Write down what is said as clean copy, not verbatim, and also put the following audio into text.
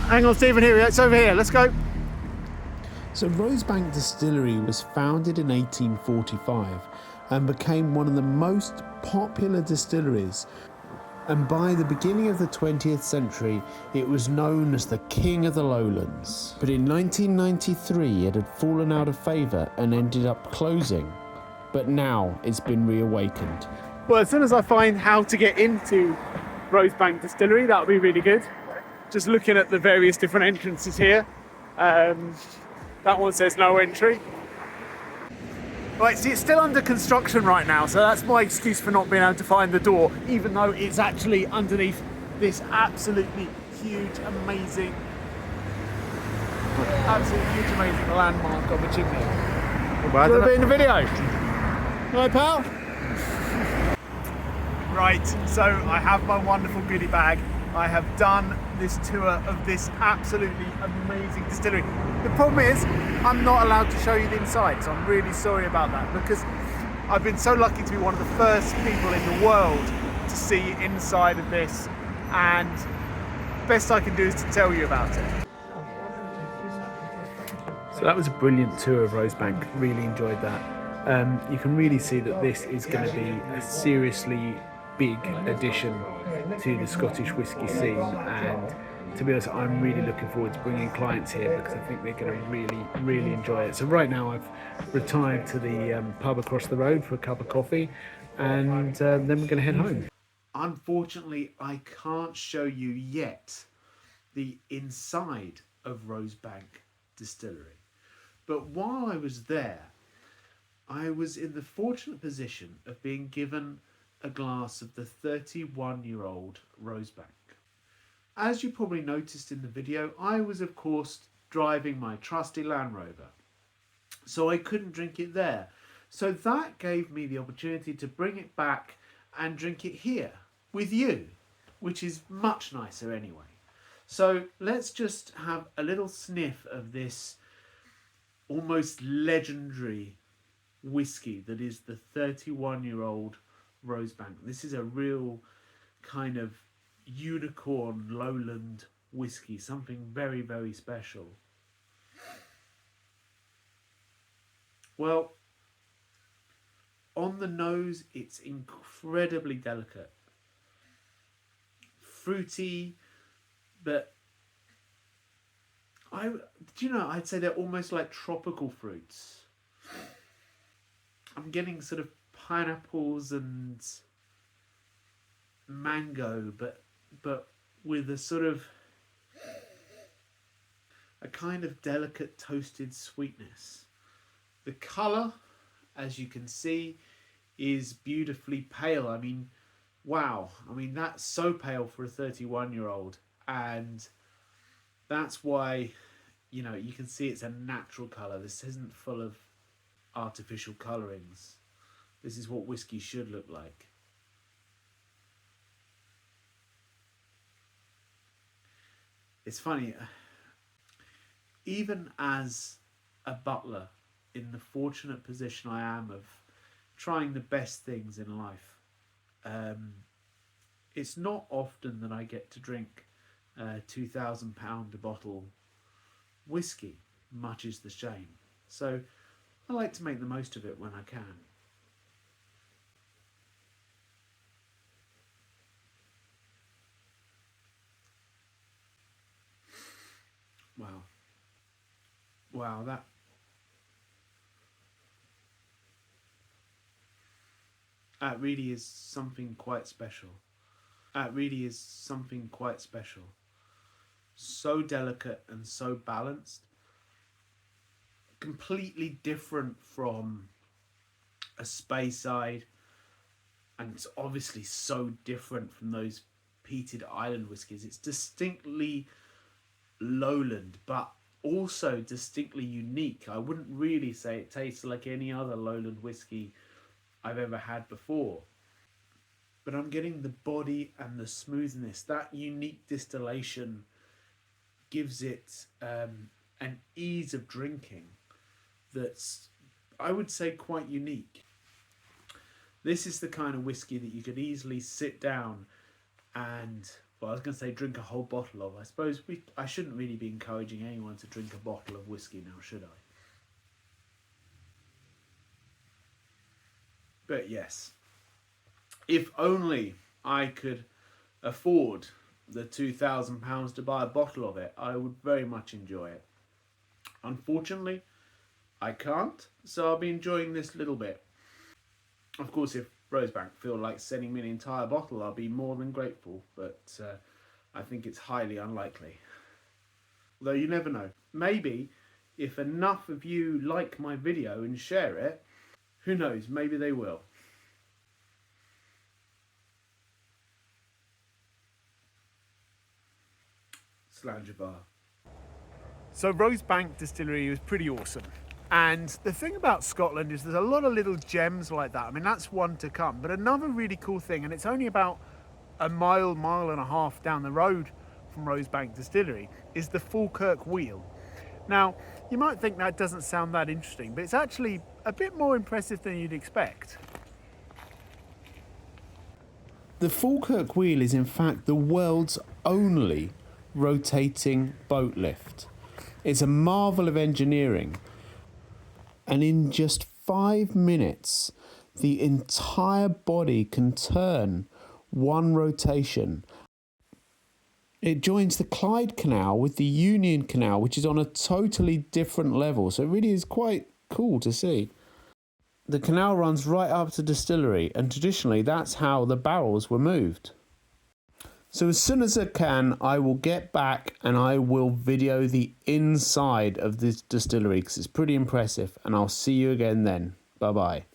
Hang on, Stephen, here, it's over here, let's go. So Rosebank Distillery was founded in 1845 and became one of the most popular distilleries. And by the beginning of the 20th century, it was known as the King of the Lowlands. But in 1993, it had fallen out of favour and ended up closing. But now it's been reawakened. Well, as soon as I find how to get into Rosebank Distillery, that'll be really good. Just looking at the various different entrances here. That one says no entry. Right, see, it's still under construction right now, so that's my excuse for not being able to find the door, even though it's actually underneath this absolutely huge, amazing landmark of a chimney. Well, do you want to be in the video? Right, pal? Right, so I have my wonderful goodie bag. I have done this tour of this absolutely amazing distillery. The problem is, I'm not allowed to show you the inside, so I'm really sorry about that, because I've been so lucky to be one of the first people in the world to see inside of this, and best I can do is to tell you about it. So that was a brilliant tour of Rosebank, really enjoyed that. You can really see that this is going to be a seriously big addition to the Scottish whisky scene, and to be honest, I'm really looking forward to bringing clients here because I think they're going to really enjoy it. So right now I've retired to the pub across the road for a cup of coffee, and then we're going to head home. Unfortunately, I can't show you yet the inside of Rosebank Distillery, but while I was there, I was in the fortunate position of being given a glass of the 31-year-old Rosebank. As you probably noticed in the video, I was of course driving my trusty Land Rover, so I couldn't drink it there. So that gave me the opportunity to bring it back and drink it here with you, which is much nicer anyway. So let's just have a little sniff of this almost legendary whiskey that is the 31-year-old Rosebank. This is a real kind of unicorn lowland whiskey, something very special. Well, on the nose it's incredibly delicate, fruity, but I'd say they're almost like tropical fruits. I'm getting sort of pineapples and mango, but with a sort of a kind of delicate toasted sweetness. The colour, as you can see, is beautifully pale. I mean, wow. I mean, that's so pale for a 31-year-old, and that's why, you know, you can see it's a natural colour. This isn't full of artificial colourings. This is what whiskey should look like. It's funny, even as a butler in the fortunate position I am of trying the best things in life, it's not often that I get to drink £2,000 a bottle whiskey, much is the shame. So I like to make the most of it when I can. Wow, that really is something quite special. So delicate and so balanced. Completely different from a Speyside, and it's obviously so different from those peated island whiskies. It's distinctly lowland, but also distinctly unique. I wouldn't really say it tastes like any other lowland whiskey I've ever had before, but I'm getting the body and the smoothness. That unique distillation gives it an ease of drinking that's, I would say, quite unique. This is the kind of whiskey that you could easily sit down and, well, I was going to say drink a whole bottle of. I suppose I shouldn't really be encouraging anyone to drink a bottle of whiskey now, should I? But yes, if only I could afford the £2,000 to buy a bottle of it, I would very much enjoy it. Unfortunately, I can't, so I'll be enjoying this little bit. Of course, if Rosebank feel like sending me an entire bottle, I'll be more than grateful, but I think it's highly unlikely. Though you never know. Maybe if enough of you like my video and share it, who knows, maybe they will. Slanger bar. So Rosebank Distillery was pretty awesome. And the thing about Scotland is there's a lot of little gems like that. I mean, that's one to come. But another really cool thing, and it's only about a mile and a half down the road from Rosebank Distillery, is the Falkirk wheel. Now, you might think that doesn't sound that interesting, but it's actually a bit more impressive than you'd expect. The Falkirk wheel is in fact the world's only rotating boat lift. It's a marvel of engineering, and in just 5 minutes the entire body can turn one rotation. It joins the Clyde Canal with the Union Canal, which is on a totally different level, so it really is quite cool to see. The canal runs right up to distillery, and traditionally that's how the barrels were moved. So as soon as I can, I will get back and I will video the inside of this distillery because it's pretty impressive, and I'll see you again then. Bye bye.